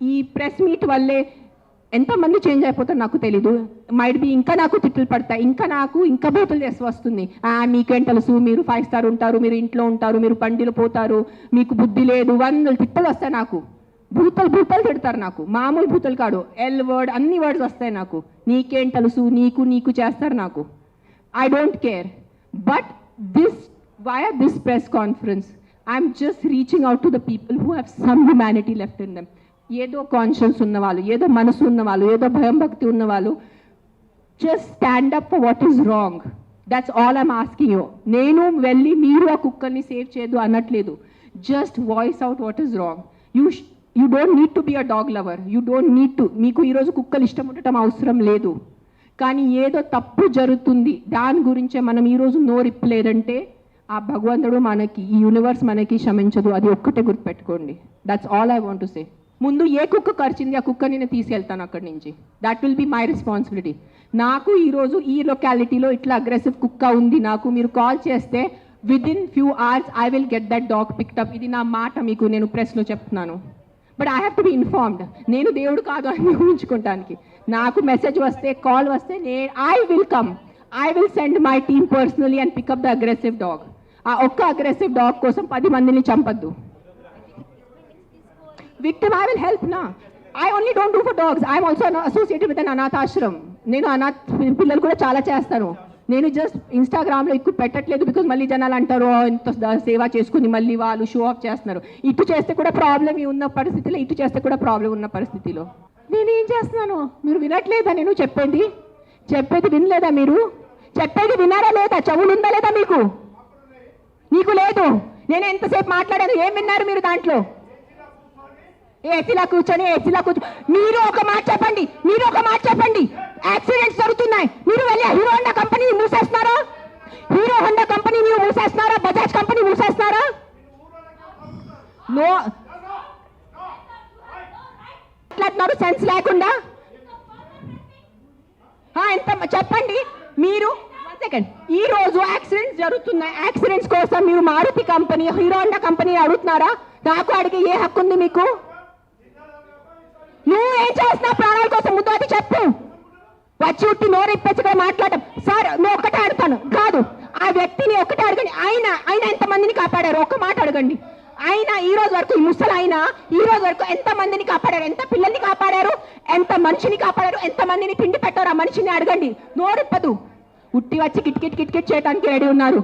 ఈ press meet వల్లే ఎంతమంది చేంజ్ అయిపోతారు నాకు తెలీదు. మైట్ బి ఇంకా నాకు తిట్లు పడతాయి, ఇంకా బూతులు చేసి వస్తుంది. మీకేం తెలుసు, మీరు 5 స్టార్ ఉంటారు, మీరు ఇంట్లో ఉంటారు, మీరు పండిలు పోతారు, మీకు బుద్ధి లేదు, 100 తిట్టలు వస్తాయి నాకు. భూతలు తిడతారు నాకు, మామూలు భూతలు కాదు, ఎల్ వర్డ్ అన్ని వర్డ్స్ వస్తాయి నాకు. నీకేం తెలుసు, నీకు చేస్తారు నాకు. I don't care. But via this press conference, I'm just reaching out to the people who have some humanity left in them. ఏదో కాన్షియన్స్ ఉన్నవాళ్ళు, ఏదో మనసు ఉన్నవాళ్ళు, ఏదో భయం భక్తి ఉన్నవాళ్ళు, just stand up for what is wrong. That's all I'm asking you. నేను వెళ్ళి మీరు ఆ కుక్కల్ని సేవ్ చేయదు అనట్లేదు. Just voice out what is wrong. You don't need to be a dog lover. You don't need to. మీకు ఈరోజు కుక్కలు ఇష్టం ఉండటం అవసరం లేదు. కానీ ఏదో తప్పు జరుగుతుంది, దాని గురించే మనం ఈరోజు నోరిప్పలేదంటే ఆ భగవంతుడు మనకి, ఈ యూనివర్స్ మనకి క్షమించదు. అది ఒక్కటే గుర్తుపెట్టుకోండి. That's all I want to say. ముందు ఏ కుక్క కరిచింది ఆ కుక్కని నేను తీసుకెళ్తాను అక్కడి నుంచి. That will be my responsibility. నాకు ఈరోజు ఈ లొకాలిటీలో ఇట్లా అగ్రెసివ్ కుక్క ఉంది, నాకు మీరు కాల్ చేస్తే within few hours I will get that dog picked up. ఇది నా మాట మీకు నేను ప్రెస్లో చెప్తున్నాను. But I have to be informed. నేను దేవుడు కాదు అని ఊహించుకోవటానికి. నాకు మెసేజ్ వస్తే, కాల్ వస్తే I will come. I will send my team personally and pick up the aggressive dog. ఆ ఒక్క అగ్రెసివ్ డాగ్ కోసం 10 మందిని చంపద్దు. Victim, I will help na. I only don't do for dogs. I am also associated with an anath ashram. నేను అనాథ్ పిల్లలు కూడా చాలా చేస్తాను. నేను జస్ట్ ఇన్స్టాగ్రామ్లో ఎక్కువ పెట్టట్లేదు, బికాజ్ మళ్ళీ జనాలు అంటారు ఇంత సేవ చేసుకుని మళ్ళీ వాళ్ళు షో ఆఫ్ చేస్తున్నారు. ఇటు చేస్తే కూడా ప్రాబ్లం ఉన్న పరిస్థితిలో, ఇటు చేస్తే కూడా ప్రాబ్లం ఉన్న పరిస్థితిలో నేను ఏం చేస్తున్నాను? మీరు వినట్లేదా? నేను చెప్పేది వినలేదా? మీరు చెప్పేది వినారా లేదా? చెవులు ఉందా లేదా మీకు? నీకు లేదు. నేను ఎంతసేపు మాట్లాడాను, ఏం విన్నారు మీరు దాంట్లో? ఏసీలా కూర్చొని మీరు ఒక మాట చెప్పండి. యాక్సిడెంట్స్ జరుగుతున్నాయి, మీరు వెళ్ళి హీరో హోండా కంపెనీ మూసేస్తున్నారా? బజాజ్ కంపెనీ మూసేస్తున్నారా? నో మాట్లాడుతున్నారు సెన్స్ లేకుండా. ఎంత చెప్పండి మీరు. ఈ రోజు యాక్సిడెంట్స్ జరుగుతున్నాయి, యాక్సిడెంట్స్ కోసం మీరు Maruti company, Hero Honda company అడుగుతున్నారా? నాకు అడిగే ఏ హక్కు ఉంది మీకు? నువ్వు ఏం చేస్తున్నా ప్రాణాల కోసం? ముందు అది చెప్పు. వచ్చి ఉట్టి నోరు ఇప్పించగా మాట్లాడటం. సార్ నువ్వు ఒక్కటే అడుగుతాను కాదు, ఆ వ్యక్తిని ఒక్కటే అడగండి. ఆయన ఎంతమందిని కాపాడారు? ఒక్క మాట అడగండి. ఆయన ఈ రోజు వరకు, ఈ ముసలి ఆయన ఈ రోజు వరకు ఎంత మందిని కాపాడారు? ఎంత పిల్లల్ని కాపాడారు? ఎంత మనిషిని కాపాడారు? ఎంత మందిని తిండి పెట్టారు? ఆ మనిషిని అడగండి. నోరిప్పదు. ఉట్టి వచ్చి కిట్ చేయడానికి రెడీ ఉన్నారు.